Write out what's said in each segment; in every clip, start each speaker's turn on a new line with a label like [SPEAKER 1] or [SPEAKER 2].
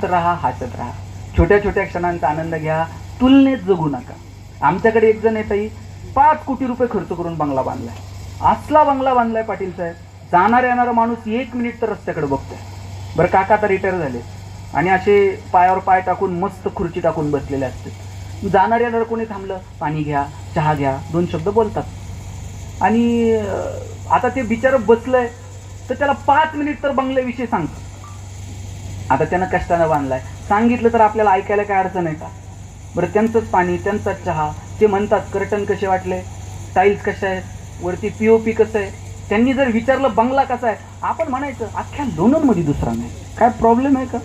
[SPEAKER 1] राहा, हसत राहा, छोट्या छोट्या क्षणांचा आनंद घ्या, तुलनेत जगू नका. आमच्याकडे एक जण येतही 5 कोटी रुपये खर्च करून बंगला बांधलाय. असला बंगला बांधलाय पाटील साहेब, जाणारा येणारा माणूस 1 मिनिट तर रस्त्याकडे बघतोय. बरं, काका तर रिटायर झाले आणि असे पायावर पाय टाकून मस्त खुर्ची टाकून बसलेले असते. जाणार येणार कोणी थांबलं, पाणी घ्या, चहा घ्या, 2 शब्द बोलतात. आणि आता ते बिचारं बसलंय तर त्याला 5 मिनिट तर बंगल्याविषयी सांगतो. आता त्यानं कष्टानं बांधलाय, सांगितलं तर आपल्याला ऐकायला काय अडचण आहे का? बरं, त्यांचंच पाणी, त्यांचाच चहा. ते म्हणतात कर्टन कसे वाटले, टाईल्स कशा आहेत, वरती POP कसं आहे. त्यांनी जर विचारलं बंगला कसा आहे, आपण म्हणायचं अख्ख्या लोणंदमध्ये दुसरा नाही. काय प्रॉब्लेम आहे का?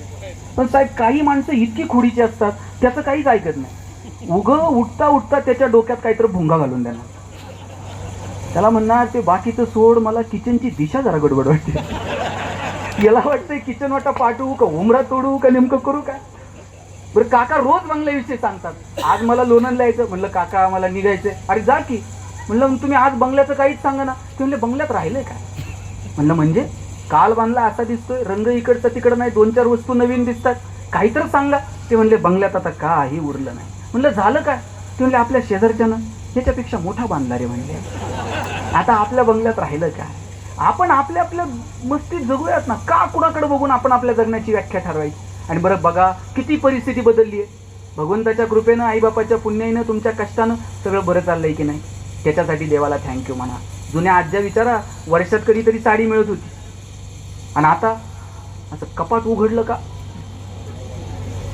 [SPEAKER 1] पण साहेब, काही माणसं इतकी खोडीची असतात, त्याचं काहीच ऐकत नाही. उठता उठता त्याच्या डोक्यात काहीतरी भुंगा घालून देणार. त्याला म्हणणार ते बाकीचं सोड, मला किचनची दिशा जरा गडबड वाटते. याला वाटतंय किचन वाटा पाठवू का, उमरा तोडू का, नेमकं करू का? बरं, काका रोज बंगल्याविषयी सांगतात. आज मला लोणंदला यायचं. म्हणलं काका मला निघायचंय. अरे जा की. म्हणलं तुम्ही आज बंगल्याचं काहीच सांगा ना. ते म्हणले बंगल्यात राहिलंय काय? म्हणलं म्हणजे काल बांधला असा दिसतोय, रंग इकडचा तिकडं नाही, 2-4 वस्तू नवीन दिसतात, काहीतरी सांगा. ते म्हणले बंगल्यात आता काही उरलं नाही. म्हणलं झालं काय? ते म्हणले आपल्या शेजारच्यानं ह्याच्यापेक्षा मोठा बांधला रे. म्हणले आता आपल्या बंगल्यात राहिलं काय? आपण आपल्या आपल्या मस्तीत जगूयात ना. का कुणाकडे बघून आपण आपल्या जगण्याची व्याख्या ठरवायची? आणि बरं बघा किती परिस्थिती बदलली आहे. भगवंताच्या कृपेनं, आईबापाच्या पुण्याईनं, तुमच्या कष्टानं सगळं बरं चाललंय की नाही, त्याच्यासाठी देवाला थँक्यू म्हणा. जुन्या आज्या विचारा, वर्षात कधीतरी साडी मिळत होती आणि आता असं कपाट उघडलं का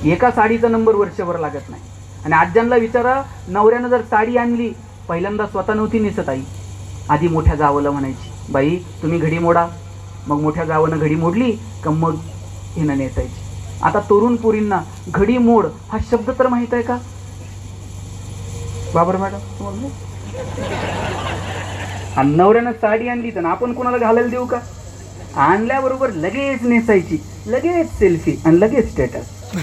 [SPEAKER 1] एका साडीचा नंबर वर्षभर लागत नाही. आणि आज्यांना विचारा, नवऱ्यानं जर साडी आणली, पहिल्यांदा स्वतः नव्हती नेसत आई, आधी मोठ्या जावलं म्हणायची, बाई तुम्ही घडी मोडा. मग मोठ्या जावनं घडी मोडली का मग हिनं नेसायची. आता तरुण पोरींना घडी मोड हा शब्द तर माहित आहे का? बाबर मॅडम, आणि नवऱ्यानं साडी आणली तर आपण कोणाला घालायला देऊ का? आणल्याबरोबर लगेच नेसायची, लगेच सेल्फी आणि लगेच स्टेटस.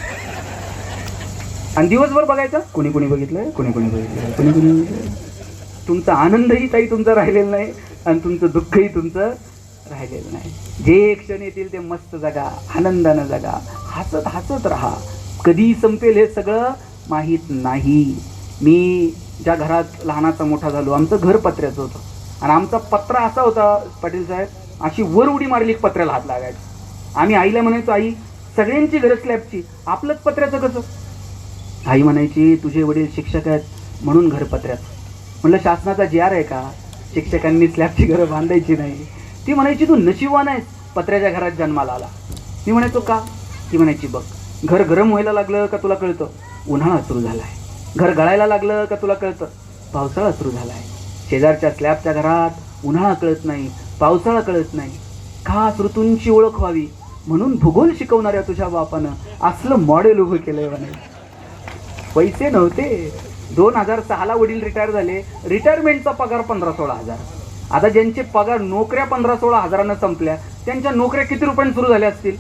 [SPEAKER 1] आणि दिवसभर बघायचं, कोणी कोणी बघितलंय, कोणी कोणी बघितलंय, कोणी कोणी बघितलंय. तुमचा आनंदही काही तुमचा राहिलेला नाही आणि तुमचं दुःखही तुमचं राहिलेलं नाही. जे क्षण येतील ते मस्त जगा, आनंदानं जगा, हसत हसत राहा. कधी संपेल हे सगळं माहीत नाही. मी ज्या घरात लहानाचा मोठा झालो, आमचं घर पत्र्याचं होतं आणि आमचा पत्रा असा होता पाटील साहेब, अशी वर उडी मारली पत्र्याला हात लागायचा. आम्ही आईला म्हणायचो, आई सगळ्यांची घरं स्लॅबची, आपलंच पत्र्याचं कसं? आई म्हणायची, तुझे वडील शिक्षक आहेत म्हणून घर पत्र्याचं. म्हणलं शासनाचा JR आहे का शिक्षकांनी स्लॅबची घरं बांधायची नाही? ती म्हणायची, तू नशिबवान आहेस पत्र्याच्या घरात जन्माला आला. मी म्हणायचो का? ती म्हणायची, बघ घर गरम व्हायला लागलं का तुला कळतं उन्हाळा सुरू झाला आहे, घर गळायला लागलं का तुला कळतं पावसाळा सुरू झाला आहे. शेजारच्या स्लॅबच्या घरात उन्हाळा कळत नाही, पावसाळा कळत नाही. खास ऋतूंची ओळख व्हावी म्हणून भूगोल शिकवणाऱ्या तुझ्या बापानं असलं मॉडेल उभं केलंय. म्हणे पैसे नव्हते. 2006ला वडील रिटायर झाले. रिटायरमेंटचा पगार 15-16 हजार. आता ज्यांचे पगार नोकऱ्या 15-16 हजारानं संपल्या, त्यांच्या नोकऱ्या किती रुपयांनी सुरू झाल्या असतील?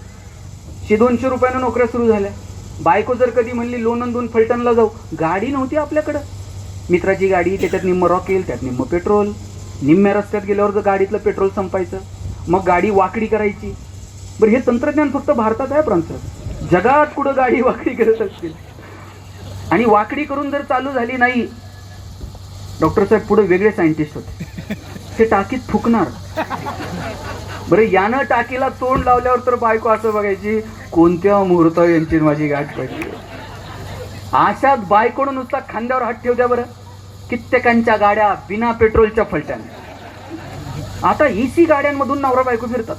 [SPEAKER 1] 100-200 रुपयानं नोकऱ्या सुरू झाल्या. बायको जर कधी म्हणली लोणंदून फलटणला जाऊ, गाडी नव्हती आपल्याकडं. मित्राची गाडी, त्याच्यात निम्म रॉकेल, त्यात निम्म पेट्रोल. निम्म्या रस्त्यात गेल्यावर जर गाडीतलं पेट्रोल संपायचं, मग गाडी वाकडी करायची. बरं, हे तंत्रज्ञान फक्त भारतात आहे प्रांतात, जगात कुठं गाडी वाकडी करत असतील. आणि वाकडी करून जर चालू झाली नाही, डॉक्टर साहेब पुढे वेगळे सायंटिस्ट होते, ते टाकीत फुकणार. बरं, यानं टाकीला तोंड लावल्यावर तर बायको असं बघायची, कोणत्या मुहूर्त यांची माझी गाठ पडली. अशात बायकोनं नुसता खांद्यावर हात ठेवत्या. बरं, कित्येकांच्या गाड्या बिना पेट्रोलच्या फलटण. आता AC गाड्यांमधून नवरा बायको फिरतात.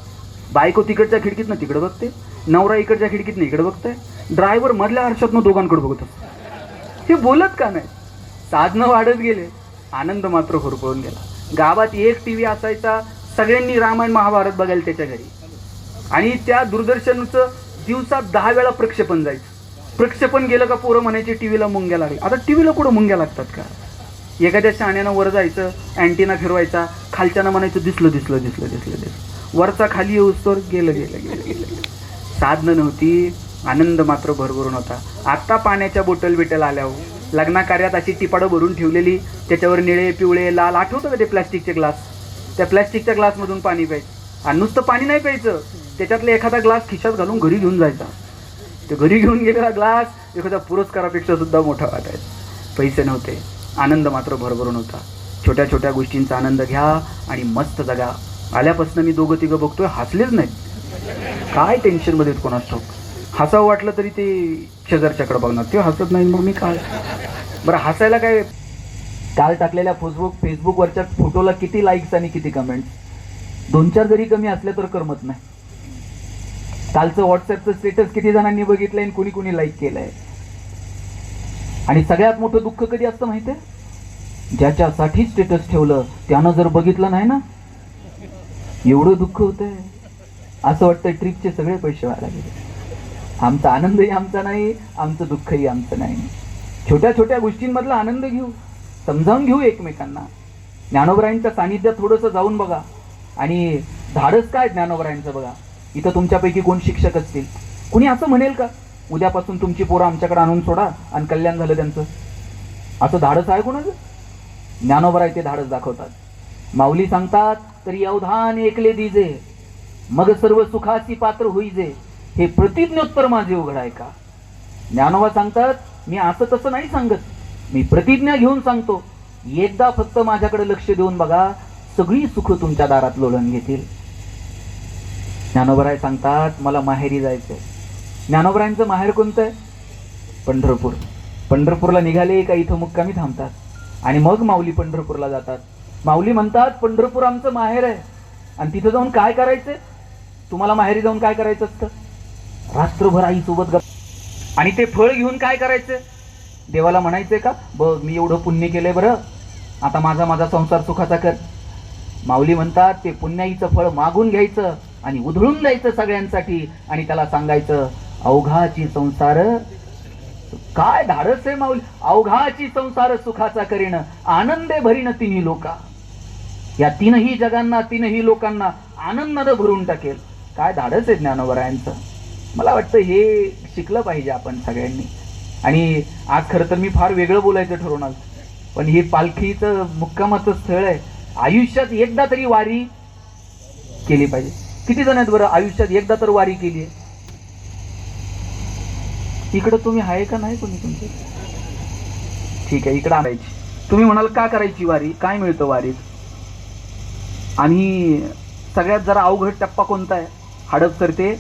[SPEAKER 1] बायको तिकडच्या खिडकीतनं तिकडे बघते, नवरा इकडच्या खिडकीतनं इकडे बघताय. ड्रायव्हर मधल्या आरशातनं दोघांकडे बघत असतो. हे बोलत का नाही? साधनं वाढत गेले, आनंद मात्र होरपळून गेला. गावात एक TV असायचा, सगळ्यांनी रामायण महाभारत बघायला त्याच्या घरी. आणि त्या दूरदर्शनचं दिवसात 10 वेळा प्रक्षेपण जायचं. प्रक्षेपण गेलं का पोरं म्हणायचे टीव्हीला मुंग्या लागले. आता टीव्हीला कुठं मुंग्या लागतात का? एखाद्या शाण्यानं वर जायचं, अँटीना फिरवायचा, खालच्यानं म्हणायचं दिसलं दिसलं दिसलं दिसलं दिसलं, वरचा खाली येऊस तर गेलं गेलं गेलं गेलं. साधनं नव्हती, आनंद मात्र भरभरून होता. आत्ता पाण्याच्या बोटल बिटल आल्यावर लग्नाकार्यात अशी टिपाडं भरून ठेवलेली, त्याच्यावर निळे पिवळे लाल, आठवतं का ते प्लॅस्टिकचे ग्लास? त्या प्लॅस्टिकच्या ग्लासमधून पाणी प्यायचं. आणि नुसतं पाणी नाही प्यायचं, त्याच्यातले एखादा ग्लास खिशात घालून घरी घेऊन जायचा. ते घरी घेऊन गेलेला ग्लास एखाद्या पुरस्कारापेक्षा सुद्धा मोठा वाटायचा. पैसे नव्हते, आनंद मात्र भरभरून होता. छोट्या छोट्या गोष्टींचा आनंद घ्या आणि मस्त जगा. आल्यापासून मी दोघं तिघं बघतोय, हसलेच नाहीत. काय टेन्शनमध्ये कोणास ठाऊक. हसावं वाटलं तरी ते शेजारच्याकडे बघणार, ते हसत नाही, मग मी काय बरं हसायला काय. काल टाकलेल्या फेसबुकवरच्या फोटोला किती लाईक्स आणि किती कमेंट्स, 2-4 जरी कमी असले तर करमत नाही. कालचं व्हॉट्सअपचं स्टेटस किती जणांनी बघितलंय आणि कुणी कुणी लाईक केलंय. आणि सगळ्यात मोठं दुःख कधी असतं माहितीये, ज्याच्यासाठी स्टेटस ठेवलं त्यानं जर बघितलं नाही ना, एवढं दुःख होतंय. असं वाटतंय ट्रिपचे सगळे पैसे व्हायला गेले. आमचा आनंदही आमचा नाही, आमचं दुःखही आमचं नाही. छोट्या छोट्या गोष्टींमधला आनंद घेऊ, समजावून घेऊ एकमेकांना. ज्ञानोबरायांच्या सानिध्यात थोडंसं जाऊन बघा. आणि धाडस काय ज्ञानोबरायांचं बघा. इथं तुमच्यापैकी कोण शिक्षक असतील, कुणी असं म्हणेल का उद्यापासून तुमची पोरं आमच्याकडे आणून सोडा आणि कल्याण झालं त्यांचं? असं धाडस आहे कोणाचं? ज्ञानोबराय ते धाडस दाखवतात. माऊली सांगतात, तरी अवधान ऐकले दिजे, मग सर्व सुखाची पात्र होईजे, हे प्रतिज्ञोत्तर माझे उघड आहे का. ज्ञानोबा सांगतात, मी असं तसं नाही सांगत, मी प्रतिज्ञा घेऊन सांगतो. एकदा फक्त माझ्याकडे लक्ष देऊन बघा, सगळी सुख तुमच्या दारात लोळून घेतील. ज्ञानोबराय सांगतात, मला माहेरी जायचंय. ज्ञानोबरायांचं माहेर कोणतं आहे? पंढरपूर. पंढरपूरला निघाले का इथं मुक्कामी थांबतात आणि मग माऊली पंढरपूरला जातात. माऊली म्हणतात, पंढरपूर आमचं माहेर आहे. आणि तिथं जाऊन काय करायचंय? तुम्हाला माहेरी जाऊन काय करायचं असतं? रात्रभर आई सोबत गप्पा. आणि ते फळ घेऊन काय करायचं? देवाला म्हणायचंय का, बघ मी एवढं पुण्य केलंय बरं, आता माझा संसार सुखाचा कर. माऊली म्हणतात, ते पुण्याईचं फळ मागून घ्यायचं आणि उधळून द्यायचं सगळ्यांसाठी आणि त्याला सांगायचं, अवघाची संसार. काय धाडस आहे माऊली. अवघाची संसार सुखाचा करीन, आनंदे भरीन तिन्ही लोका. या तीनही जगांना, तीनही लोकांना आनंदानं भरून टाकेल. काय धाडस आहे ज्ञानोबरायांचं. मला वाटतं हे शिकलं पाहिजे आपण सगळ्यांनी. आणि आज खरं तर मी फार वेगळं बोलायचं ठरवून आलो, पण हे पालखीचं मुक्कामाचं स्थळ आहे. आयुष्यात एकदा तरी वारी केली पाहिजे. किती जण आहेत बरं आयुष्यात एकदा तर वारी केली आहे? इकडं तुम्ही आहे का नाही कोणी तुमचं? ठीक आहे, इकडं आणायची. तुम्ही म्हणाल का करायची वारी, काय मिळतं वारीत? आणि सगळ्यात जरा अवघड टप्पा कोणता आहे? हडपसर ते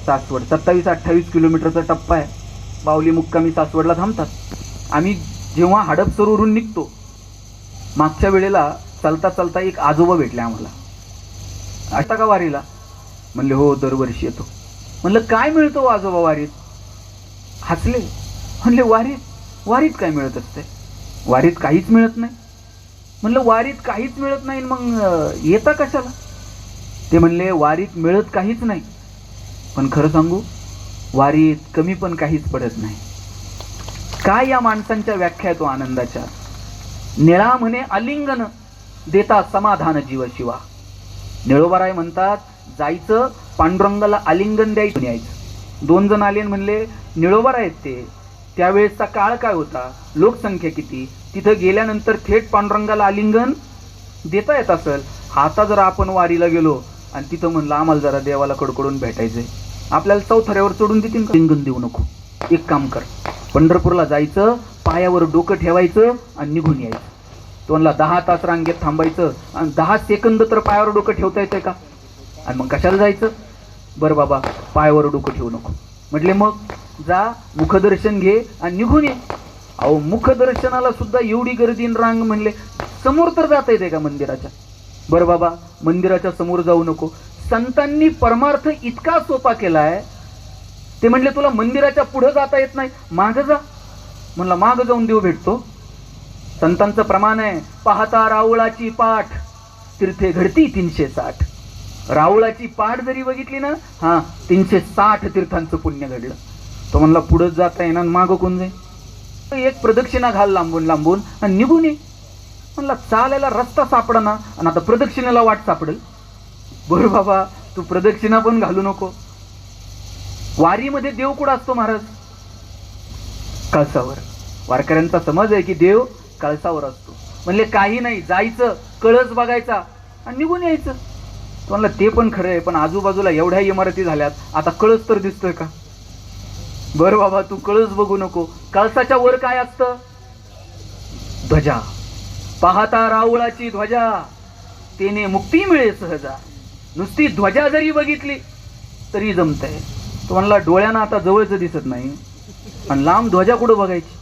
[SPEAKER 1] सासवड 27-28 किलोमीटरचा टप्पा आहे. बावली मुक्कामी सासवडला थांबतात. आम्ही जेव्हा हडपसरवरून निघतो, मागच्या वेळेला चालता चालता एक आजोबा भेटले आम्हाला. आता का वारीला? म्हणले हो, दरवर्षी येतो. म्हणलं काय मिळतो आजोबा वारीत? हसले. म्हणले वारीत काय मिळत असते? वारीत काहीच मिळत नाही. म्हणलं वारीत काहीच मिळत नाही, मग येता कशाला? ते म्हणले वारीत मिळत काहीच नाही, पण खरं सांगू, वारीत कमी पण काहीच पडत नाही. काय या माणसांच्या व्याख्या तो आनंदाच्या. निळा म्हणे आलिंगन देता समाधान जीव शिवा. निळोबाराय म्हणतात, जायचं पांडुरंगाला आलिंगन द्यायचं यायचं. 2 जण आले म्हणले, निळोबाराय आहेत ते. त्यावेळेसचा काळ काय होता, लोकसंख्या किती, तिथं गेल्यानंतर थेट पांडुरंगाला आलिंगन देता येत असेल. आता जर आपण वारीला गेलो आणि तिथं म्हणलं आम्हाला जरा देवाला कडकडून भेटायचंय, आपल्याला चौथऱ्यावर चढून देतील का? आलिंगन देऊ नको. एक काम कर, पंढरपूरला जायचं, पायावर डोकं ठेवायचं आणि निघून यायचं. तो म्हणला 10 तास रांगेत थांबायचं आणि 10 सेकंद तर पायावर डोकं ठेवता येतंय का? आणि मग कशाला जायचं? बरं बाबा, पायावर डोकं ठेवू नको. म्हटले मग जा, मुखदर्शन घे आणि निघून ये. अहो मुखदर्शनाला सुद्धा एवढी गर्दी रांग, म्हणले समोर तर जाता येते का मंदिराच्या? बरं बाबा, मंदिराच्या समोर जाऊ नको. संतांनी परमार्थ इतका सोपा केलाय, ते म्हणले तुला मंदिराच्या पुढे जाता येत नाही, मागं जा. म्हणला मागं जाऊन देव भेटतो. संतांचं प्रमाण आहे, पाहता रावळाची पाठ तीर्थे घडती 360. रावळाची पाठ जरी बघितली ना, 360 तीर्थांचं पुण्य घडलं. तो म्हणला पुढे जाता येणार, मागं कोण जाईल? एक प्रदक्षिणा घाल लांबून लांबून आणि निघून ये. म्हणला चालायला रस्ता सापडना आणि आता प्रदक्षिणेला वाट सापडेल? बरं बाबा, तू प्रदक्षिणा पण घालू नको. वारीमध्ये देव कुठं असतो महाराज? कळसावर. वारकऱ्यांचा समज आहे की देव कळसावर असतो. म्हणले काही नाही, जायचं, कळस बघायचा आणि निघून यायचं. तो म्हणला ते पण खरं आहे, पण आजूबाजूला एवढ्या इमारती झाल्यात, आता कळस तर दिसतोय का? बरं बाबा तू कळस बघू नको, कळसाच्या वर काय असतं? ध्वजा. पाहता राऊळाची ध्वजा, तेने मुक्ती मिळे सहजा. नुसती ध्वजा जरी बघितली तरी जमतंय. तो म्हणला डोळ्यानं आता जवळच दिसत नाही आणि लांब ध्वजा कुठं बघायची?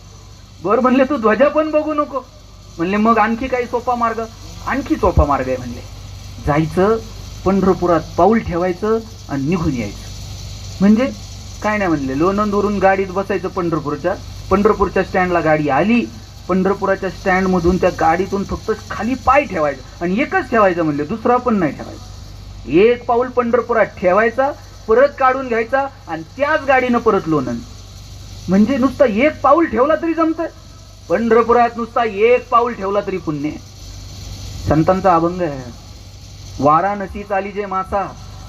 [SPEAKER 1] बरं म्हणले तू ध्वजा पण बघू नको. म्हणले मग आणखी काही सोपा मार्ग? आणखी सोपा मार्ग आहे म्हणले. जायचं पंढरपुरात पाऊल ठेवायचं आणि निघून यायचं. म्हणजे काय नाही म्हणले, लोणंदवरून गाडीत बसायचं पंढरपूरच्या स्टँडला गाडी आली, पंढरपुराच्या स्टँडमधून त्या गाडीतून फक्त खाली पाय ठेवायचं आणि एकच ठेवायचं म्हणले, दुसरा पण नाही ठेवायचा. एक पाऊल पंढरपुरात ठेवायचा, परत काढून घ्यायचा आणि त्याच गाडीनं परत लोणंद. म्हणजे नुसता एक पाऊल ठेवला तरी जमतंय. पंढरपुरात नुसता एक पाऊल ठेवला तरी पुण्य. संतांचा अभंग आहे, वाराणसी चाली जे मासा,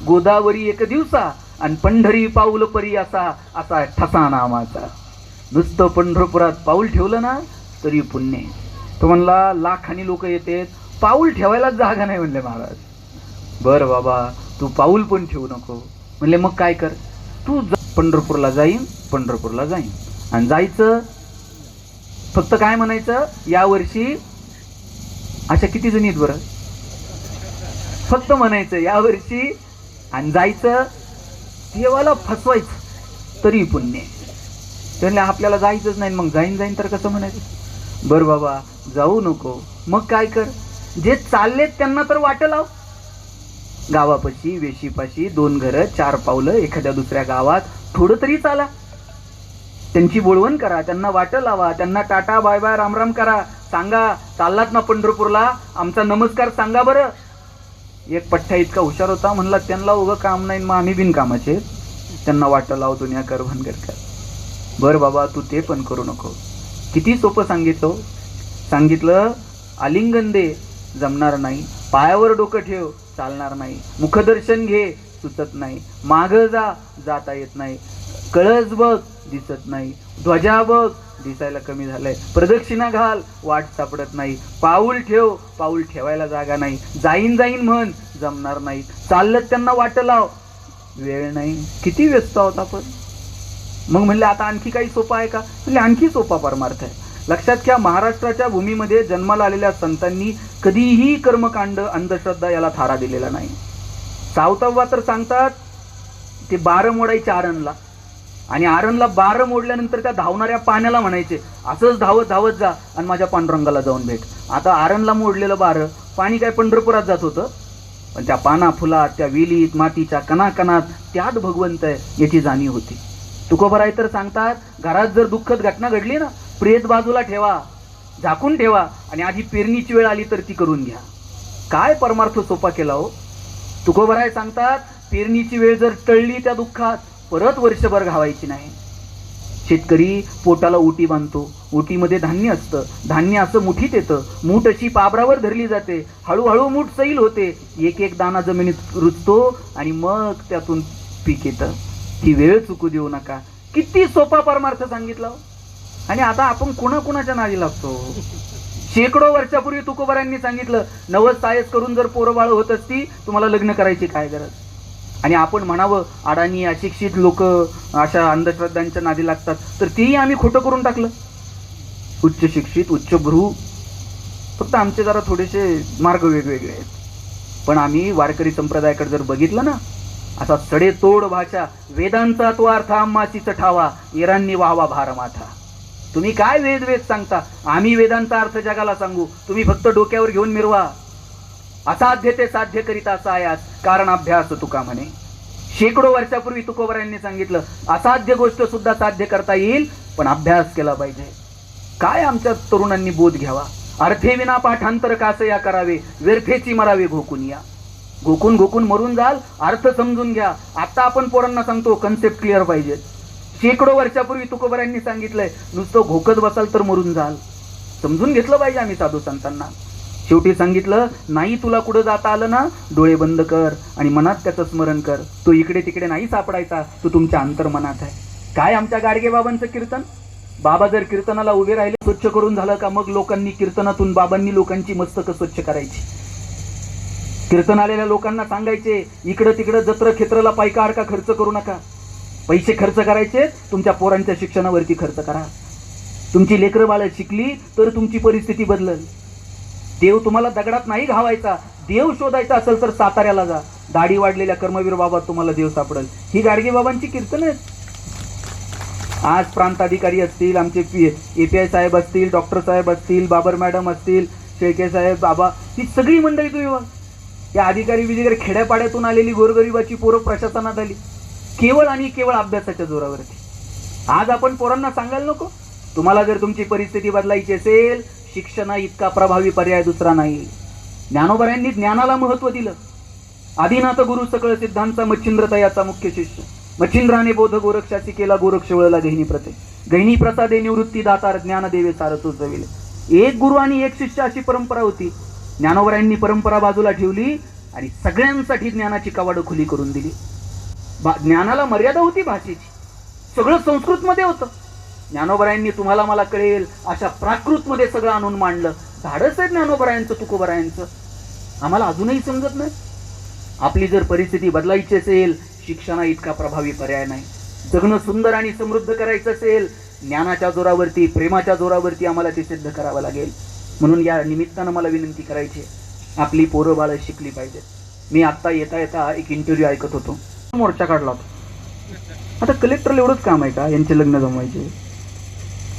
[SPEAKER 1] गोदावरी एक दिवसा, आणि पंढरी पाऊल परी असा असा ठसा नामाचा. नुसतं पंढरपुरात पाऊल ठेवलं ना तरी पुण्य. तो म्हणला लाखांनी लोक येते, पाऊल ठेवायलाच जागा नाही म्हणले महाराज. बरं बाबा तू पाऊल पण ठेवू नको. म्हणले मग काय कर, तू पंढरपूरला जाईन आणि जायचं फक्त काय म्हणायचं, यावर्षी अशा किती जणी आहेत बरं, फक्त म्हणायचं यावर्षी, आणि जायचं देवाला फसवायचं तरी पुण्य. त्यांना आपल्याला जायचंच नाही, मग जाईन तर कसं म्हणायचं? बरं बाबा जाऊ नको. मग काय कर, जे चाललेत त्यांना तर वाट लाव. गावापाशी वेशीपाशी 2 घरं 4 पावलं एखाद्या दुसऱ्या गावात थोडं तरी चाला, त्यांची बोलवण करा, त्यांना वाट लावा, त्यांना ta-ta bye bye Ram Ram करा. सांगा चाललात ना पंढरपूरला, आमचा नमस्कार सांगा बरं. एक पठ्ठा इतका हुशार होता, म्हणला त्यांना उगं काम नाही, मग आम्ही बिनकामाचे, त्यांना वाट लावतो न्या कर भनकर कर. बरं बाबा तू ते पण करू नको. किती सोपं सांगितलं. आलिंगन दे, जमणार नाही. पायावर डोकं ठेव, चालणार नाही. मुखदर्शन घे, सुचत नाही. माग जा, जाता येत नाही. कळस बघ, दिसत नाही. ध्वजा बघ, दिसायला कमी झालंय. प्रदक्षिणा घाल, वाट सापडत नाही. पाऊल ठेव, पाऊल ठेवायला जागा नाही. जाईन म्हण, जमणार नाही. चाललं त्यांना वाट लाव, वेळ नाही. किती व्यस्त आहोत आपण. मग म्हणले आता आणखी काही सोपं आहे का? म्हणजे आणखी सोपा परमार्थ आहे. लक्षात घ्या, महाराष्ट्राच्या भूमीमध्ये जन्माला आलेल्या संतांनी कधीही कर्मकांड अंधश्रद्धा याला थारा दिलेला नाही. सावताव्वा तर सांगतात ते 12 मोडायचे आरणला, आणि आरणला 12 मोडल्यानंतर त्या धावणाऱ्या पाण्याला म्हणायचे असंच धावत धावत जा आणि माझ्या पांडुरंगाला जाऊन भेट. आता आरणला मोडलेलं 12 पाणी काय पंढरपुरात जात होतं, पण त्या पाना फुलात, त्या विलीत, मातीच्या कणाकणात त्यात भगवंत आहे याची जाणीव होती. तुकोबराय तर सांगतात, घरात जर दुःखद घटना घडली ना, प्रेत बाजूला ठेवा, झाकून ठेवा, आणि आधी पेरणीची वेळ आली तर ती करून घ्या. काय परमार्थ सोपा केला हो. तुकोबराय सांगतात, पेरणीची वेळ जर टळली त्या दुःखात, परत वर्षभर घावायची नाही. शेतकरी पोटाला ओटी बांधतो, ओटीमध्ये धान्य असतं, धान्य असं मुठीत येतं, मूठ अशी पाबरावर धरली जाते, हळूहळू मूठ सैल होते, एक एक दाना जमिनीत रुजतो आणि मग त्यातून पीक येतं. ही वेळ चुकू देऊ नका. किती सोपा परमार्थ सांगितला. आणि आता आपण कुणाच्या नादी लागतो. शेकडो वर्षापूर्वी तुकोबारांनी सांगितलं, नवस सायस करून जर पोरं बाळ होत असती, तुम्हाला लग्न करायची काय गरज. आणि आपण म्हणावं अडाणी अशिक्षित लोक अशा अंधश्रद्धांच्या नादी लागतात, तर तेही आम्ही खोटं करून टाकलं. उच्च शिक्षित, उच्चभ्रू, फक्त आमचे जरा थोडेसे मार्ग वेगवेगळे आहेत. पण आम्ही वारकरी संप्रदायाकडे जर बघितलं ना, असा सडेतोड भाषा, वेदांचा तो अर्थ आम्हाची ठावा, येरांनी वाहवा भार माथा. तुम्ही काय वेद सांगता, आम्ही वेदांचा अर्थ जगाला सांगू, तुम्ही फक्त डोक्यावर घेऊन मिरवा. असाध्य ते साध्य करिता सायास, कारण अभ्यास तुका म्हणे. शेकडो वर्षापूर्वी तुकोबरायांनी सांगितलं, असाध्य गोष्ट सुद्धा साध्य करता येईल, पण अभ्यास केला पाहिजे. काय आमच्या तरुणांनी बोध घ्यावा. अर्थे विना पाठांतर कासया करावे, व्यर्थेची मरावे घोकून या. घोकून मरून जाल, अर्थ समजून घ्या. आता आपण पोरांना सांगतो कन्सेप्ट क्लिअर पाहिजे. शेकडो वर्षापूर्वी तुकोबरायांनी सांगितलंय, नुसतं घोकत बसाल तर मरून जाल. समजून घेतलं पाहिजे आम्ही साधू संतांना. शेवटी सांगितलं, नाही तुला कुठं जाता आलं ना, डोळे बंद कर आणि मनात त्याचं स्मरण कर. तो इकडे तिकडे नाही सापडायचा, तो तुमच्या अंतर्मनात आहे. काय आमच्या गाडगे बाबांचं कीर्तन. बाबा जर कीर्तनाला उभे राहिले, स्वच्छ करून झालं का मग लोकांनी कीर्तनातून बाबांनी लोकांची मस्तकं स्वच्छ करायची. कीर्तन आलेल्या लोकांना सांगायचे, इकडं तिकडं जत्र खेत्रला पायका अडका खर्च करू नका. पैसे खर्च करायचे तुमच्या पोरांच्या शिक्षणावरती खर्च करा. तुमची लेकरं बाळ शिकली तर तुमची परिस्थिती बदलल. देव तुम्हाला दगडात नाही घावायचा. देव शोधायचा असेल तर साताऱ्याला जा. दाढी वाढलेल्या कर्मवीर बाबा तुम्हाला देव सापडेल. ही गाडगे बाबांची कीर्तन आहेत. आज प्रांत अधिकारी असतील, आमचे API साहेब असतील, डॉक्टर साहेब असतील, बाबर मॅडम असतील, शेळके साहेब, बाबा, ही सगळी मंडळी तुम्ही या अधिकारी विधिकारी खेड्यापाड्यातून आलेली गोरगरिबाची पोरं प्रशासनात आली केवळ आणि केवळ अभ्यासाच्या जोरावरती. आज आपण पोरांना सांगायला नको, तुम्हाला जर तुमची परिस्थिती बदलायची असेल, शिक्षणा इतका प्रभावी पर्याय दुसरा नाही. ज्ञानोबरायांनी ज्ञानाला महत्व दिलं. आदिनाथ गुरु सकळ सिद्धांचा मच्छिंद्र तयाचा मुख्य शिष्य. मच्छिंद्राने बोध गोरक्षाची केला, गोरक्ष वळला गहिनी प्रते. गहिनी प्रसादे निवृत्ती दातार, ज्ञान देवे सारतो जविले. एक गुरु आणि एक शिष्य अशी परंपरा होती. ज्ञानोबरायांनी परंपरा बाजूला ठेवली आणि सगळ्यांसाठी ज्ञानाची कवाडं खुली करून दिली. ज्ञानाला मर्यादा होती भाषेची. सगळं संस्कृतमध्ये होतं. ज्ञानोबरायांनी तुम्हाला मला कळेल अशा प्राकृतमध्ये सगळं आणून मांडलं. धाडस आहे ज्ञानोबरायांचं, तुकोबरायांचं. आम्हाला अजूनही समजत नाही. आपली जर परिस्थिती बदलायची असेल, शिक्षणा इतका प्रभावी पर्याय नाही. जगणं सुंदर आणि समृद्ध करायचं असेल, ज्ञानाच्या जोरावरती, प्रेमाच्या जोरावरती आम्हाला ते सिद्ध करावं लागेल. म्हणून या निमित्तानं मला विनंती करायची, आपली पोरं बाळं शिकली पाहिजेत. मी आत्ता येता येता एक इंटरव्ह्यू ऐकत होतो. मोर्चा काढला होता. आता कलेक्टरला एवढंच काम आहे का यांचे लग्न जमवायचे?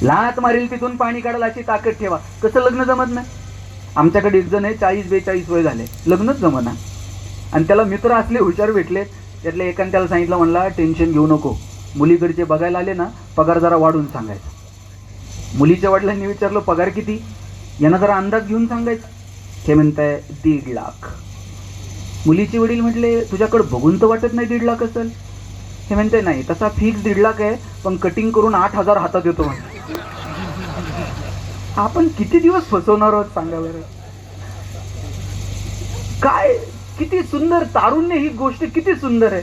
[SPEAKER 1] लात मारील तिथून पाणी काढायला अशी ताकद ठेवा. कसं लग्न जमत नाही? आमच्याकडे एक जण आहे, 40-42 वय झाले, लग्नच जमना. आणि त्याला मित्र असले हुशार भेटले. त्यातल्या एकाने त्याला सांगितलं, म्हणला टेन्शन घेऊ नको, मुलीकडचे बघायला आले ना, पगार जरा वाढून सांगायचा. मुलीच्या वडिलांनी विचारलं पगार किती? यांना जरा अंदाज घेऊन सांगायचं. हे म्हणताय 1.5 लाख. मुलीचे वडील म्हटले, तुझ्याकडे बघून तर वाटत नाही 1.5 लाख असेल. हे म्हणते नाही, तसा फिक्स 1.5 लाख आहे, पण कटिंग करून 8,000 हातात येतो. आपण किती दिवस फसवणार आहोत सांगा बरं. काय किती सुंदर तारुण्य, ही गोष्ट किती सुंदर आहे.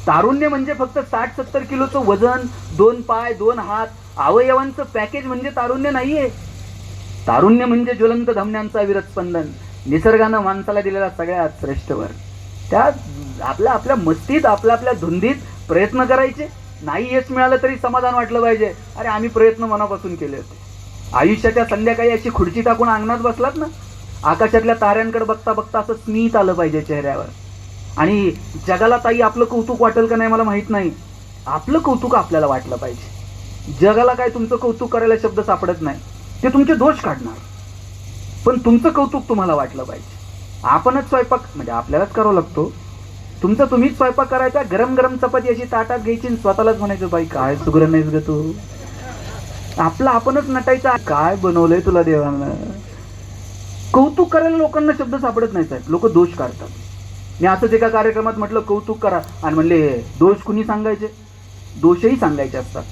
[SPEAKER 1] तारुण्य म्हणजे फक्त 60-70 किलोचं वजन, 2 पाय, 2 हात, अवयवांचं पॅकेज म्हणजे तारुण्य नाहीये. तारुण्य म्हणजे ज्वलंत धमन्यांचा विरत स्पंदन, निसर्गानं माणसाला दिलेला सगळ्यात श्रेष्ठ वर. त्या आपल्या मस्तीत, आपल्या धुंदीत प्रयत्न करायचे. नाही यश मिळालं तरी समाधान वाटलं पाहिजे, अरे आम्ही प्रयत्न मनापासून केले होते. आयुष्याच्या संध्याकाळी अशी खुर्ची टाकून अंगणात बसलात ना, आकाशातल्या ताऱ्यांकडे बघता बघता असं स्मित आलं पाहिजे चेहऱ्यावर. आणि जगाला ताई आपलं कौतुक वाटेल का नाही मला माहित नाही, आपलं कौतुक आपल्याला वाटलं पाहिजे. जगाला काय तुमचं कौतुक करायला शब्द सापडत नाही, ते तुमचे दोष काढणार. पण तुमचं कौतुक तुम्हाला वाटलं पाहिजे. आपणच स्वयंपाक म्हणजे आपल्यालाच करावं लागतो. तुमचं तुम्हीच स्वयंपाक करायचा, गरम गरम चपाती अशी ताटात घ्यायची आणि स्वतःलाच म्हणायचं, बाई काय सुगरण नाहीस ग तू. आपलं आपणच नटायचं, काय बनवलंय तुला देवानं. कौतुक करायला लोकांना शब्द सापडत नाही साहेब, लोक दोष काढतात. मी असंच एका कार्यक्रमात म्हटलं कौतुक करा, आणि म्हणले दोष कुणी सांगायचे? दोषही सांगायचे असतात,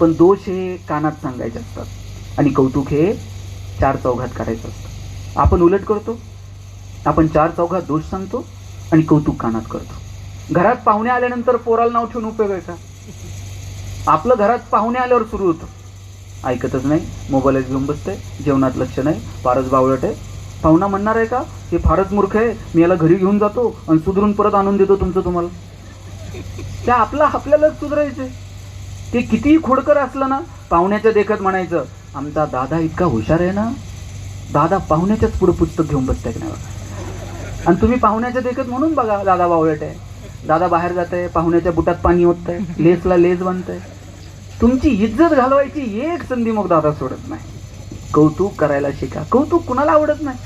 [SPEAKER 1] पण दोष हे कानात सांगायचे असतात आणि कौतुक हे 4 चौघात करायचं असतं. आपण उलट करतो, आपण 4 चौघात दोष सांगतो आणि कौतुक कानात करतो. घरात पाहुणे आल्यानंतर पोराला नाव ठेवून उपयोग आहे का? आपलं घरात पाहुणे आल्यावर सुरू होतं, ऐकतच नाही, मोबाईलच घेऊन बसतंय, जेवणात लक्ष नाही, फारच बावळट आहे. पाहुणा म्हणणार आहे का, हे फारच मूर्ख आहे, मी याला घरी घेऊन जातो आणि सुधरून परत आणून देतो तुमचं तुम्हाला. त्या आपल्यालाच सुधरायचे. ते कितीही खोडकर असलं ना, पाहुण्याच्या देखत म्हणायचं, आमचा दादा इतका हुशार आहे ना, दादा पाहुण्याच्याच पुढे पुस्तक घेऊन बसताय की नाही. आणि तुम्ही पाहुण्याच्या देखत म्हणून बघा, दादा बावळट आहे, दादा बाहेर जात आहे, पाहुण्याच्या बुटात पाणी होत आहे, लेसला लेस बांधत आहे. तुमची इज्जत घालवायची एक संधी मग दादा सोडत नाही. कौतुक करायला शिका. कौतुक कुणाला आवडत नाही?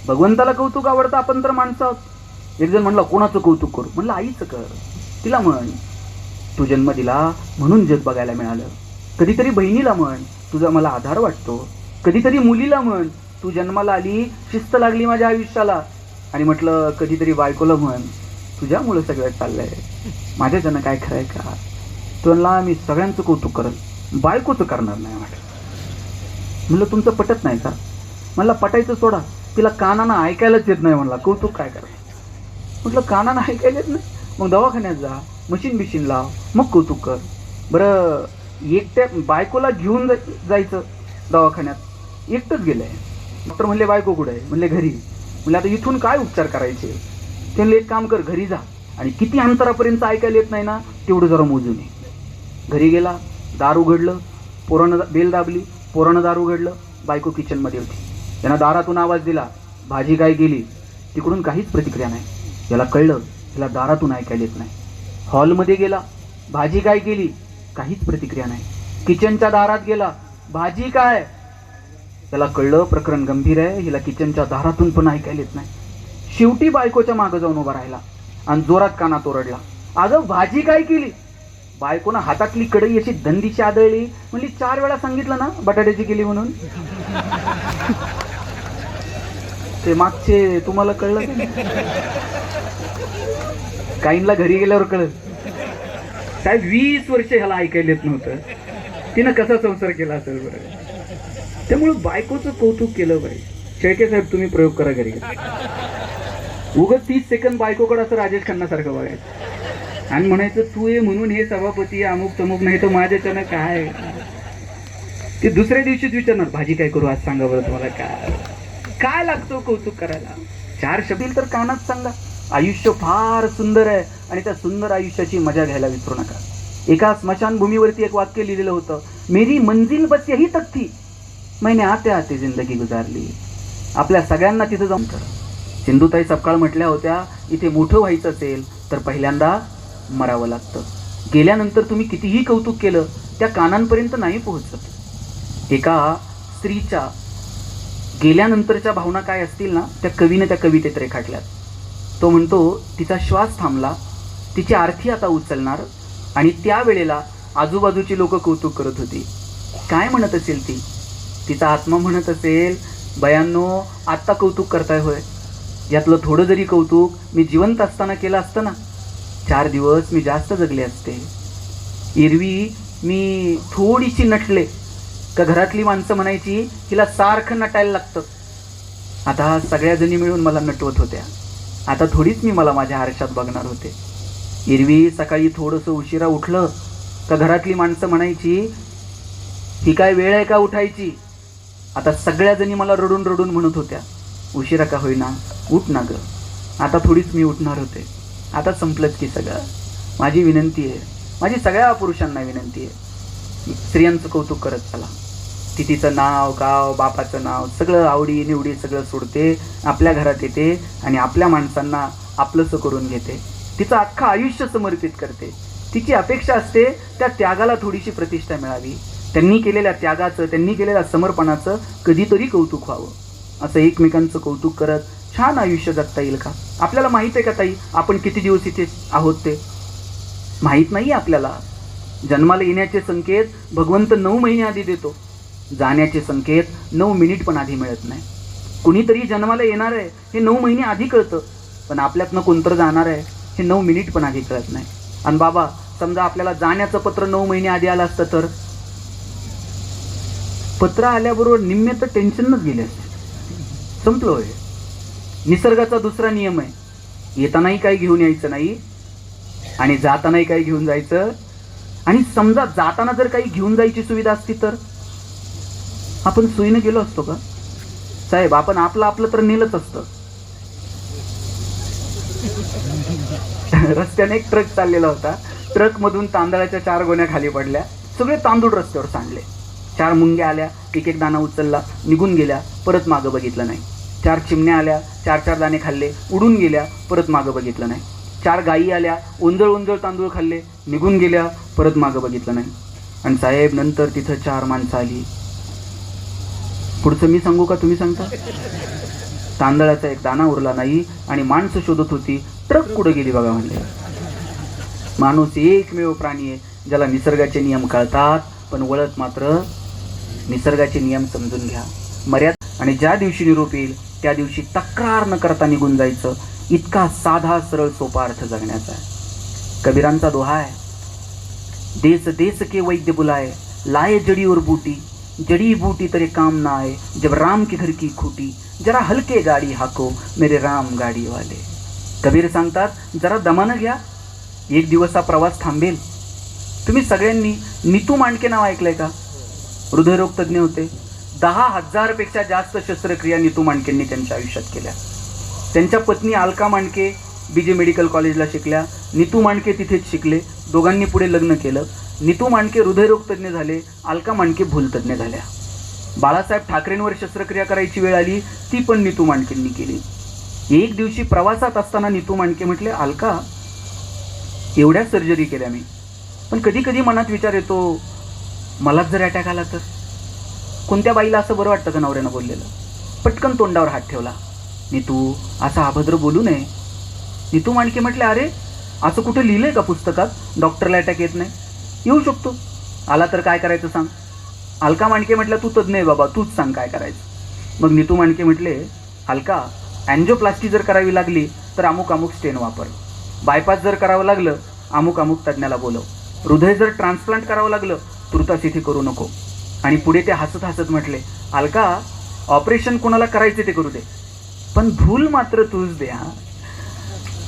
[SPEAKER 1] भगवंताला कौतुक आवडतं, आपण तर माणसं आहोत. एक जण म्हणलं कोणाचं कौतुक करू? म्हणलं आईचं कर. तिला म्हण, तू जन्म दिला म्हणून जग बघायला मिळालं. कधीतरी बहिणीला म्हण, तुझा मला आधार वाटतो. कधीतरी मुलीला म्हण, तू जन्माला आली, शिस्त लागली माझ्या आयुष्याला. आणि म्हटलं कधीतरी बायकोला म्हण, तुझ्यामुळे सगळं चाललंय, माझ्याच्यानं काय खरंय का? तुला मी सगळ्यांचं कौतुक करेल, बायकोचं करणार नाही. म्हणलं तुमचं पटत नाही का? म्हणलं पटायचं सोडा, तिला कानानं ऐकायलाच येत नाही. म्हणला कौतुक काय करायचं? म्हटलं कानानं ऐकायला येत नाही, मग दवाखान्यात जा, मशीन बिशीन लाव, मग कौतुक कर. बरं एकट्या बायकोला घेऊन जायचं दवाखान्यात, एकटंच गेलंय. डॉक्टर म्हणले बायको कुठे आहे? म्हणले घरी. म्हणले आता इथून काय उपचार करायचे? त्यांना एक काम कर, घरी जा आणि किती अंतरापर्यंत ऐकायला येत नाही ना तेवढं जरा मोजून ये. घरी गेला, दार उघडलं, पोरानं बेल दाबली, पोरानं दार उघडलं, बायको किचनमध्ये होती. त्यांना दारातून आवाज दिला, भाजी काय गेली? तिकडून काहीच प्रतिक्रिया नाही. याला कळलं तिला दारातून ऐकायला येत नाही. हॉलमध्ये गेला, भाजी काय केली? काहीच प्रतिक्रिया नाही. किचनच्या दारात गेला, भाजी काय? त्याला कळलं प्रकरण गंभीर आहे, हिला किचनच्या दारातून पण ऐकायला येत नाही. शेवटी बायकोच्या मागं जाऊन उभा राहिला आणि जोरात कानात ओरडला, अगं भाजी काय केली? बायकोनं हातातली कढई अशी दंडीची आदळली, म्हणली 4 वेळा सांगितलं ना बटाट्याची केली म्हणून. ते मागचे तुम्हाला कळलं का? काहींना घरी गेल्यावर कळलं. साहेब 20 वर्ष ह्याला ऐकायला येत नव्हतं, तिनं कसा संसार केला असेल बरं. त्यामुळे बायकोचं कौतुक केलं पाहिजे. शेळके साहेब तुम्ही प्रयोग करा घरी. उगाच 30 सेकंद बायकोकडे असं राजेश खन्नासारखं बघायचं आणि म्हणायचं तू ये म्हणून हे सभापती अमुक तमुक, नाही तर माझ्याच्यानं काय. ते दुसऱ्या दिवशीच विचारणार, भाजी काय करू आज सांगा बरं तुम्हाला. काय लागतो कौतुक करायला? 4 शब्द तर कानात सांगा. आयुष्य फार सुंदर आहे आणि त्या सुंदर आयुष्याची मजा घ्यायला विसरू नका. एका स्मशानभूमीवरती एक वाक्य लिहिलेलं होतं, मेरी मंजिल बस यही तक थी, मैंने आते आते जिंदगी गुजारली. आपल्या सगळ्यांना तिथं जाऊन कर. सिंधुताई सपकाळ म्हटल्या होत्या, इथे मोठं व्हायचं असेल तर पहिल्यांदा मरावं लागतं. गेल्यानंतर तुम्ही कितीही कौतुक केलं त्या कानांपर्यंत नाही पोहोचत. एका स्त्रीच्या गेल्यानंतरच्या भावना काय असतील ना त्या कवीने त्या कवितेत रेखाटल्यात. तो म्हणतो, तिचा श्वास थांबला, तिची आरती आता उचलणार आणि त्यावेळेला आजूबाजूची लोक कौतुक करत होती. काय म्हणत असेल ती? तिचा आत्मा म्हणत असेल, बयांनो आत्ता कौतुक करताय होय, यातलं थोडं जरी कौतुक मी जिवंत असताना केलं असतं ना, 4 दिवस मी जास्त जगले असते. एरवी मी थोडीशी नटले का घरातली माणसं म्हणायची हिला सारखं नटायला लागतं. आता सगळ्या जणी मिळून मला नटवत होत्या. आता थोडीच मी मला माझ्या आरशात बघणार होते. एरवी सकाळी थोडंसं उशिरा उठलं का घरातली माणसं म्हणायची ही काय वेळ आहे का उठायची. आता सगळ्या जणी मला रडून रडून म्हणत होत्या, उशिरा का होईना उठ ना ग. आता थोडीच मी उठणार होते. आता संपलंच की सगळं. माझी विनंती आहे, माझी सगळ्या पुरुषांना विनंती आहे, स्त्रियांचं कौतुक करत चला. ती तिचं नाव गाव बापाचं नाव सगळं आवडी निवडी सगळं सोडते, आपल्या घरात येते आणि आपल्या माणसांना आपलंसं करून घेते. तिचं अख्खं आयुष्य समर्पित करते. तिची अपेक्षा असते त्या त्यागाला थोडीशी प्रतिष्ठा मिळावी. त्यांनी केलेल्या त्यागाचं, त्यांनी केलेल्या समर्पणाचं कधीतरी कौतुक व्हावं. असं एकमेकांचं कौतुक करत छान आयुष्य जगता येईल का? आपल्याला माहीत आहे का ताई आपण किती दिवस इथे आहोत? ते माहीत नाही आपल्याला. जन्माला येण्याचे संकेत भगवंत 9 महिने आधी देतो, जाण्याचे संकेत 9 मिनिट पण आधी मिळत नाही. कुणीतरी जन्माला येणार आहे हे 9 महिने आधी कळतं, पण आपल्यातनं कोणतं जाणार आहे हे 9 मिनिट पण आधी कळत नाही. आणि बाबा समजा आपल्याला जाण्याचं पत्र 9 महिने आधी आलं असतं तर पत्र आल्याबरोबर निम्मे तर टेन्शनच गेले असते. संपलो आहे. निसर्गाचा दुसरा नियम आहे, येतानाही काही घेऊन यायचं नाही आणि जातानाही काही घेऊन जायचं. आणि समजा जाताना जर काही घेऊन जायची सुविधा असती तर आपण सोयीनं गेलो असतो का साहेब? आपण आपलं तर नेलंच असतं. रस्त्याने एक ट्रक चाललेला होता. ट्रक मधून तांदळाच्या 4 गोण्या खाली पडल्या. सगळे तांदूळ रस्त्यावर सांडले. 4 मुंग्या आल्या, एक दाणा उचलला, निघून गेल्या, परत मागं बघितलं नाही. 4 चिमण्या आल्या, 4 दाणे खाल्ले, उडून गेल्या, परत मागं बघितलं नाही. 4 गायी आल्या, ओंजळ तांदूळ खाल्ले, निघून गेल्या, परत मागं बघितलं नाही. आणि साहेब नंतर तिथं 4 माणसं आली. पुढचं मी सांगू का तुम्ही सांगता? तांदळाचा एक दाणा उरला नाही आणि माणसं शोधत होती, ट्रक कुठं गेली बघा म्हणले. माणूस एकमेव प्राणी आहे ज्याला निसर्गाचे नियम कळतात, पण वळत मात्र निसर्गाचे नियम समजून घ्या, मर्यादा. आणि ज्या दिवशी निरोप येईल त्या दिवशी तक्रार न करता निघून जायचं. इतका साधा सरळ सोपा अर्थ जगण्याचा आहे. कबीरांचा दोहा आहे, देश देश के वैद्य बुलाए लाए जड़ी और बूटी, जड़ी बूटी तेरे काम ना आए जब राम के घर की खूटी, जरा हलके गाडी हाको मेरे राम गाडी वाले. कबीर सांगतात जरा दमानं घ्या, एक दिवस हा प्रवास थांबेल. तुम्ही सगळ्यांनी नीतू मांडके नाव ऐकलंय का? हृदयरोग तज्ज्ञ होते. 10,000 पेक्षा जास्त शस्त्रक्रिया नीतू मांडकेंनी त्यांच्या आयुष्यात केल्या. त्यांच्या पत्नी अलका मांडके BJ मेडिकल कॉलेजला शिकल्या. नीतू मांडके तिथेच शिकले. दोघांनी पुढे लग्न केलं. नीतू मांडके हृदयरोग तज्ज्ञ झाले, अलका मांडके भूलतज्ञ झाल्या. बाळासाहेब ठाकरेंवर शस्त्रक्रिया करायची वेळ आली, ती पण नीतू मांडकेंनी केली. एक दिवशी प्रवासात असताना नीतू मांडके म्हटले, अलका, एवढ्या सर्जरी केल्या मी, पण कधी कधी मनात विचार येतो, मलाच जर अटॅक आला तर. कोणत्या बाईला असं बरं वाटतं का नवऱ्यानं बोललेलं? पटकन तोंडावर हात ठेवला. नीतू, असं अभद्र बोलू नये. नीतू मांडके म्हटले, अरे असं कुठं लिहिलंय का पुस्तकात, डॉक्टरला अटॅक येत नाही? येऊ शकतो, आला तर काय करायचं सांग. अलका मांडके म्हटलं, तू तज्ज्ञ आहे बाबा, तूच सांग काय करायचं. मग नीतू मांडके म्हटले, अलका, अँजिओप्लास्टी जर करावी लागली तर अमुक अमुक स्टेन वापर. बायपास जर करावं लागलं, अमुक अमुक तज्ज्ञाला बोलव. हृदय जर ट्रान्सप्लांट करावं लागलं, तुर्तास इथे करू नको. आणि पुढे ते हसत हसत म्हटले, अलका, ऑपरेशन कोणाला करायचे ते करू दे, पण भूल मात्र तूच दे. हा,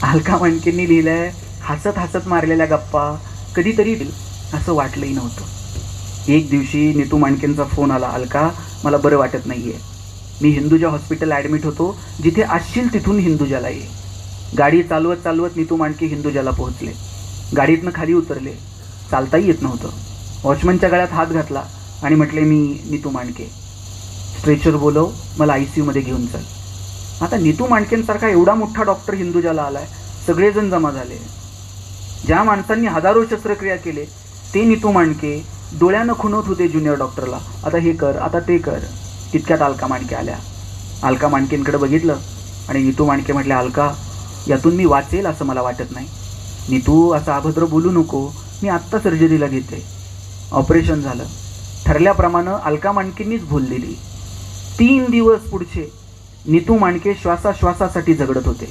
[SPEAKER 1] अलका मांडकेंनी लिहिलंय, हसत हसत मारलेल्या गप्पा कधीतरी असं वाटलंही नव्हतं. एक दिवशी नीतू मांडकेंचा फोन आला, अलका, मला बरं वाटत नाही आहे, मी हिंदुजा हॉस्पिटल ॲडमिट होतो, जिथे असशील तिथून हिंदुजाला ये. गाडी चालवत चालवत नीतू मांडके हिंदुजाला पोहोचले. गाडीतनं खाली उतरले. चालताही येत नव्हतं. वॉचमनच्या गळ्यात हात घातला आणि म्हटले, मी नीतू मांडके, स्ट्रेचर बोलव, मला ICUमध्ये घेऊन चल. आता नीतू मांडकेंसारखा एवढा मोठा डॉक्टर हिंदुजाला आलाय, सगळेजण जमा झाले. ज्या माणसांनी हजारो शस्त्रक्रिया केले ते नीतू मांडके डोळ्यानं खुणवत होते ज्युनियर डॉक्टरला, आता हे कर, आता ते कर. तितक्यात अलका मांडके आल्या. अलका मांडकेंकडे बघितलं आणि नीतू मांडके म्हटले, अलका, यातून मी वाचेल असं मला वाटत नाही. नीतू, असं अभद्र बोलू नको, मी आत्ता सर्जरीला घेते. ऑपरेशन झालं. ठरल्याप्रमाणे अलका मांडकेंनीच भूल दिली. 3 दिवस पुढचे नीतू मांडके श्वासाश्वासासाठी झगडत होते.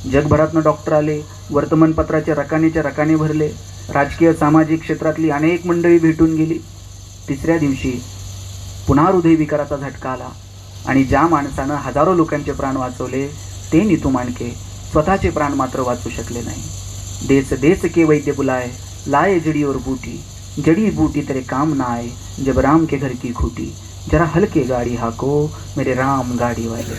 [SPEAKER 1] जगभरातनं डॉक्टर आले, वर्तमानपत्राचे रकानेचे रकाने भरले, राजकीय सामाजिक क्षेत्रातली अनेक मंडळी भेटून गेली. 3ऱ्या दिवशी पुन्हा हृदयविकाराचा झटका आला आणि ज्या माणसानं हजारो लोकांचे प्राण वाचवले ते नीतू मांडके स्वतःचे प्राण मात्र वाचू शकले नाही. देश देश के वैद्य बुलाए, लाए जड़ी और बूटी, जड़ी बूटी तेरे काम ना आए, जब राम के घर की खूटी, जरा हलके गाडी हाको मेरे राम गाडी वाले.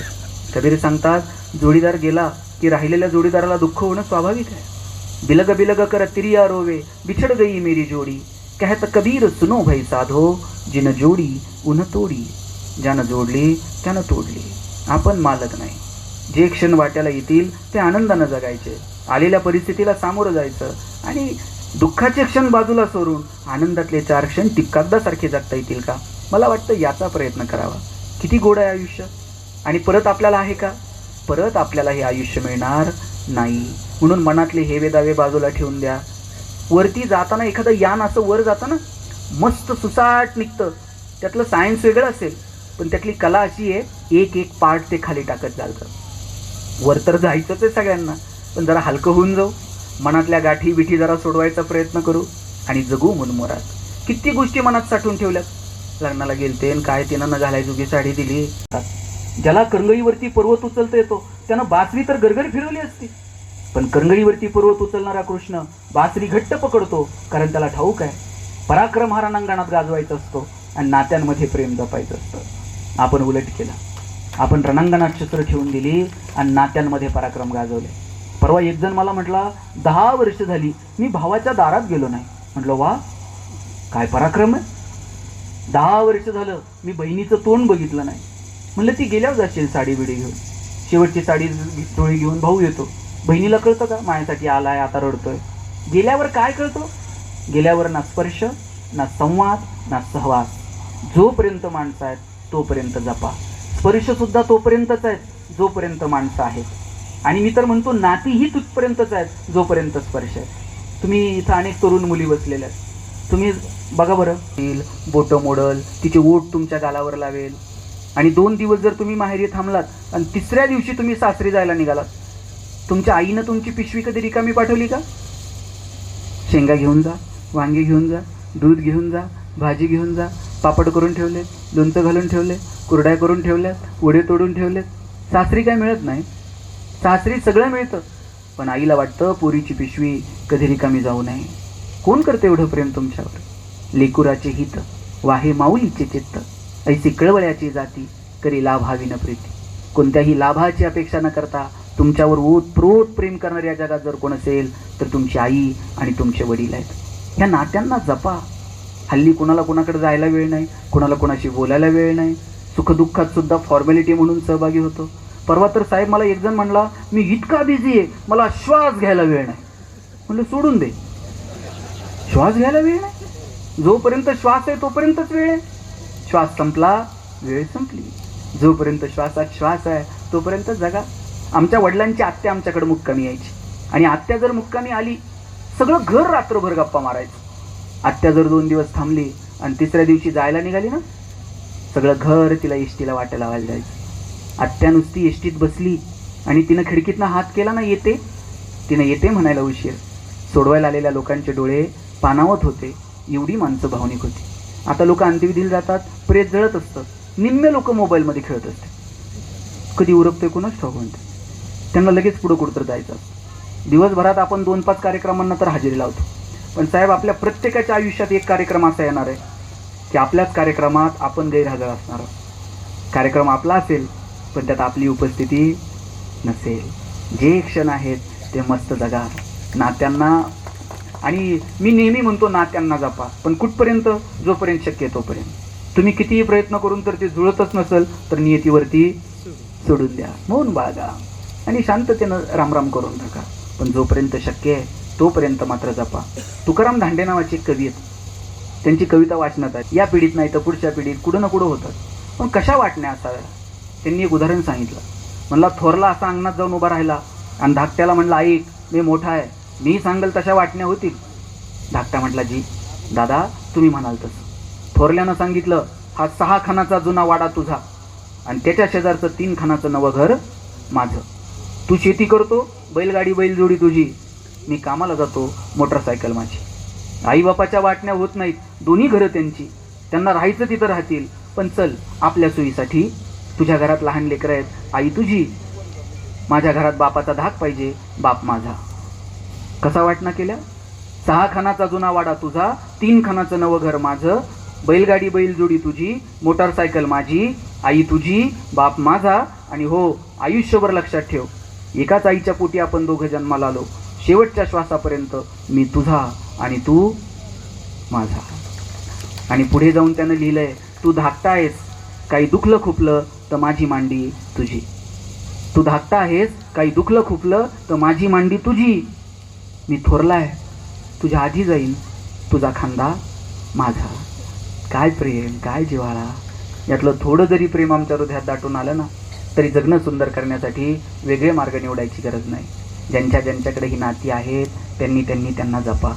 [SPEAKER 1] कबीर सांगतात, जोडीदार गेला की राहिलेल्या जोडीदाराला दुःख होणं स्वाभाविक आहे. बिलग बिलग कर तिरिया रोवे, बिछड़ गई मेरी जोड़ी, कहत कबीर सुनो भई साधो, जिन जोडी उन तोडी, ज्यानं जोडली त्यानं तोडली. आपण मालक नाही. जे क्षण वाट्याला येतील ते आनंदानं जगायचे, आलेल्या परिस्थितीला सामोरं जायचं आणि दुःखाचे क्षण बाजूला सोडून आनंदातले 4 क्षण टिपकागदासारखे जगता येतील का? मला वाटतं याचा प्रयत्न करावा. किती गोड आहे आयुष्य. आणि परत आपल्याला आहे का? परत आपल्याला हे आयुष्य मिळणार नाही. म्हणून मनातले हेवे दावे बाजूला ठेवून द्या. वरती जाताना एखादं यान असं वर जातं ना, मस्त सुसाट निघतं, त्यातलं सायन्स वेगळं असेल, पण त्यातली कला अशी आहे, एक एक पार्ट ते खाली टाकत जातं. वर तर जायचंच आहे सगळ्यांना, पण जरा हलकं होऊन जाऊ, मनातल्या गाठी बिठी जरा सोडवायचा प्रयत्न करू आणि जगू मनमोरात. किती गोष्टी मनात साठवून ठेवल्यात. लग्नाला गेलते आणि काय तिनं न घालायचोगी साडी दिली. ज्याला करंगळीवरती पर्वत उचलता येतो त्यानं बासरी तर गरगर फिरवली असती, पण करंगळीवरती पर्वत उचलणारा कृष्ण बासरी घट्ट पकडतो, कारण त्याला ठाऊक आहे पराक्रम हा रणांगणात गाजवायचा असतो आणि नात्यांमध्ये प्रेम जपायचं असतं. आपण उलट केलं. आपण रणांगणात शस्त्र ठेवून दिली आणि नात्यांमध्ये पराक्रम गाजवले. परवा एक जण मला म्हटला, 10 वर्ष झाली मी भावाच्या दारात गेलो नाही. म्हटलं, वा, काय पराक्रम आहे. 10 वर्ष झालं मी बहिणीचं तोंड बघितलं नाही. म्हणलं, ती गेल्यावर जाशील साडी बिडी घेऊन, शेवटची साडी डोळी घेऊन भाऊ येतो. बहिणीला कळतं का माझ्यासाठी आलाय, आता रडतोय? गेल्यावर काय कळतो? गेल्यावर ना स्पर्श, ना संवाद, ना सहवास. जोपर्यंत माणसं आहेत तोपर्यंत जपा. स्पर्शसुद्धा तोपर्यंतच आहेत जोपर्यंत माणसं आहेत. आणि मी तर म्हणतो नातीही तिथपर्यंतच आहेत जोपर्यंत स्पर्श आहे. तुम्ही इथं अनेक तरुण मुली बसलेल्या आहेत. तुम्ही बघा बरं, बोटं मोडल, तिचे ओठ तुमच्या गालावर लावेल आणि 2 दिवस जर तुम्ही माहेरी थांबलात आणि 3ऱ्या दिवशी तुम्ही सासरी जायला निघालात, तुमच्या आईनं तुमची पिशवी कधी रिकामी पाठवली का? शेंगा घेऊन जा, वांगे घेऊन जा, दूध घेऊन जा, भाजी घेऊन जा, पापड करून ठेवले, लोणचं घालून ठेवले, कुरड्या करून ठेवल्यात, वडे तोडून ठेवलेत. सासरी काय मिळत नाही. सासरी सगळं मिळतं, पण आईला वाटतं पोरीची पिशवी कधी रिकामी जाऊ नये. कोण करते एवढं प्रेम तुमच्यावर? लेकुराचे हित वाहे माऊलीचे चित्त, ऐसी कळवळ्याची जाती करी लाभावी न प्रीती. कोणत्याही लाभाची अपेक्षा न करता तुमच्यावर ओतप्रोत प्रेम करणारे या जगात जर कोण असेल तर तुमची आई आणि तुमचे वडील आहेत. ह्या नात्यांना जपा. हल्ली कुणाला कुणाकडे जायला वेळ नाही, कुणाला कुणाशी बोलायला वेळ नाही. सुखदुःखात सुद्धा फॉर्मॅलिटी म्हणून सहभागी होतो. परवा तर साहेब मला एक जण म्हणला, मी इतका बिझी आहे, मला श्वास घ्यायला वेळ नाही. म्हणलं सोडून दे, श्वास घ्यायला वेळ नाही. जोपर्यंत श्वास आहे तोपर्यंतच वेळ आहे. श्वास संपला, वेळ संपली. जोपर्यंत श्वासात श्वास आहे तोपर्यंत जगा. आमच्या वडिलांची आत्या आमच्याकडे मुक्कामी यायची आणि आत्या जर मुक्कामी आली, सगळं घर रात्रभर गप्पा मारायचं. आत्या जर 2 दिवस थांबली आणि तिसऱ्या दिवशी जायला निघाली ना, सगळं घर तिला एसटीला वाटा लावायला जायचं. आत्या नुसती एसटीत बसली आणि तिनं खिडकीतनं हात केला ना, येते, तिनं येते म्हणायला उशीर. सोडवायला आलेल्या लोकांचे डोळे पाणावत होते, एवढी माणसं भावनिक होती. आता लोक अंत्यविधीला जातात, प्रेत जळत असतं, निम्मे लोक मोबाईलमध्ये खेळत असते. कधी उरकते कोणाच ठाऊक म्हणते. त्यांना लगेच पुढं कुठं जायचं. दिवसभरात आपण 2-5 कार्यक्रमांना तर हजेरी लावतो, पण साहेब आपल्या प्रत्येकाच्या आयुष्यात एक कार्यक्रम असा येणार आहे की आपल्याच कार्यक्रमात आपण गैरहजर असणार आहोत. कार्यक्रम आपला असेल पण त्यात आपली उपस्थिती नसेल. जे क्षण आहेत ते मस्त जगा. नात्यांना, आणि मी नेहमी म्हणतो नात्यांना जपा, पण कुठपर्यंत? जोपर्यंत शक्य आहे तोपर्यंत. तुम्ही कितीही प्रयत्न करून तर ते जुळतच नसेल तर नियतीवरती सोडून द्या, मौन बाळगा आणि शांततेनं रामराम करून टाका. पण जोपर्यंत शक्य आहे तोपर्यंत मात्र जपा. तुकाराम धांडे नावाचे एक कवी आहेत, त्यांची कविता वाचण्यात आहे. या पिढीत नाही तर पुढच्या पिढीत कुठं ना कुठं होतात, पण कशा वाटण्या असाव्या. त्यांनी एक उदाहरण सांगितलं. म्हणला, थोरला असा अंगणात जाऊन उभा राहिला आणि धाकट्याला म्हणला, ऐक मी मोठा आहे, मी सांगेल तशा वाटण्या होतील. धाकटा म्हटला, जी दादा तुम्ही म्हणाल तसं. थोरल्यानं सांगितलं, हा 6 खानाचा जुना वाडा तुझा आणि त्याच्या शेजारचं 3 खानाचं नवं घर माझं. तू शेती करतो, बैलगाडी बैलजोडी तुझी, मी कामाला जातो, मोटरसायकल माझी. आईबापाच्या वाटण्या होत नाहीत, दोन्ही घरं त्यांची, त्यांना राहायचं तिथं राहतील. पण चल आपल्या सोयीसाठी, तुझ्या घरात लहान लेकरं आहेत, आई तुझी, माझ्या घरात बापाचा धाक पाहिजे, बाप माझा. कसा वाटणा केल्या? 6 खानाचा जुना वाडा तुझा, 3 खानाचं नवं घर माझं, बैलगाडी बैलजोडी तुझी, मोटरसायकल माझी, आई तुझी, बाप माझा. आणि हो, आयुष्यभर लक्षात ठेव, एकाच आईच्या पोटी आपण दोघं जन्माला आलो. शेवटच्या श्वासापर्यंत मी तुझा आणि तू माझा. आणि पुढे जाऊन त्यानं लिहिलंय, तू धाकटा आहेस, काही दुखलं खुपलं तर माझी मांडी तुझी. तू धाकटा आहेस, काही दुखलं खुपलं तर माझी मांडी तुझी. मी थोरलाय, तुझ्या आधी जाईन, तुझा खांदा माझा. काय प्रेम, काय जिव्हाळा. यातलं थोडं जरी प्रेम आमच्या हृदयात दाटून आलं ना, तरी जगणं सुंदर करण्यासाठी वेगळे मार्ग निवडायची गरज नाही. ज्यांच्याकडे ही नाती आहेत त्यांनी त्यांना जपा.